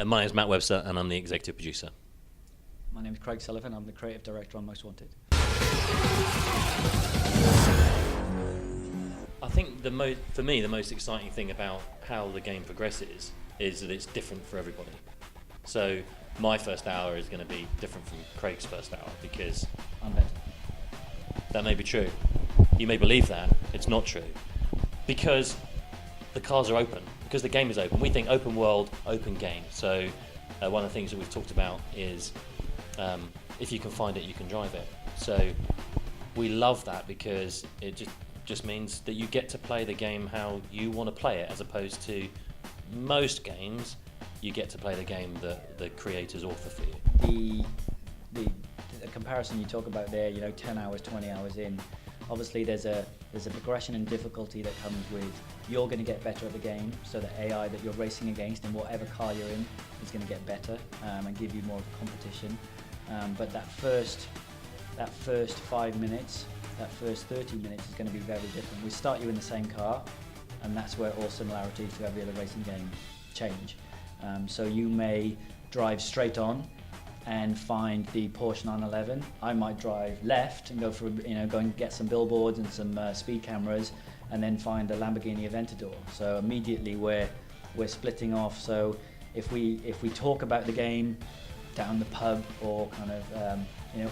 My name is Matt Webster, and I'm the executive producer. My name is Craig Sullivan. I'm the creative director on Most Wanted. I think for me, the most exciting thing about how the game progresses is that it's different for everybody. So my first hour is going to be different from Craig's first hour because I'm better. that may be true. You may believe that. It's not true. Because the cars are open, because the game is open. We think open world, open game. So one of the things that we've talked about is if you can find it, you can drive it. So we love that because it just means that you get to play the game how you want to play it, as opposed to most games, you get to play the game that the creators author for you. The comparison you talk about there, 10 hours, 20 hours in, obviously there's a progression in difficulty that comes with you're going to get better at the game, so the AI that you're racing against in whatever car you're in is going to get better and give you more of a competition. But that first 5 minutes, that first 30 minutes is going to be very different. We start you in the same car, and that's where all similarities to every other racing game change. So you may drive straight on and find the Porsche 911. I might drive left and go and get some billboards and some speed cameras, and then find the Lamborghini Aventador. So immediately we're splitting off. So if we talk about the game down the pub or kind of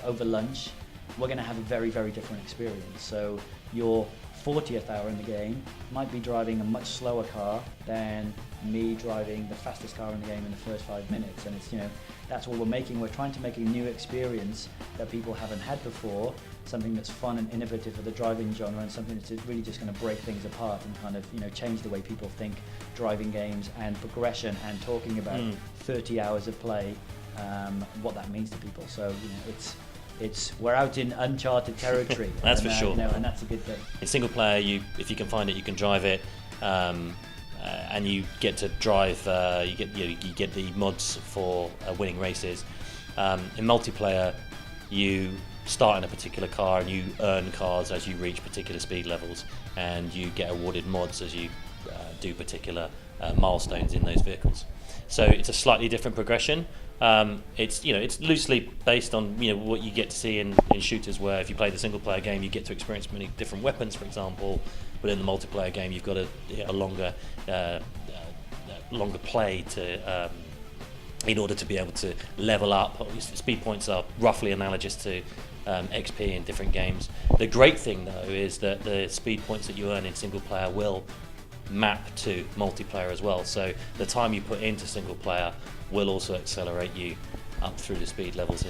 over lunch, we're going to have a very, very different experience. So your 40th hour in the game might be driving a much slower car than me driving the fastest car in the game in the first 5 minutes, and it's that's what we're making. We're trying to make a new experience that people haven't had before, something that's fun and innovative for the driving genre, and something that's really just going to break things apart and kind of change the way people think driving games and progression, and talking about 30 hours of play, what that means to people. So we're out in uncharted territory. That's for sure. And that's a good thing. In single player, if you can find it, you can drive it, and you get to drive. You get the mods for winning races. In multiplayer, you start in a particular car and you earn cars as you reach particular speed levels, and you get awarded mods as you do particular milestones in those vehicles. So it's a slightly different progression. It's loosely based on what you get to see in shooters, where if you play the single player game, you get to experience many different weapons, for example. But in the multiplayer game, you've got a longer play to in order to be able to level up. Speed points are roughly analogous to XP in different games. The great thing though is that the speed points that you earn in single player will map to multiplayer as well. So the time you put into single player will also accelerate you up through the speed levels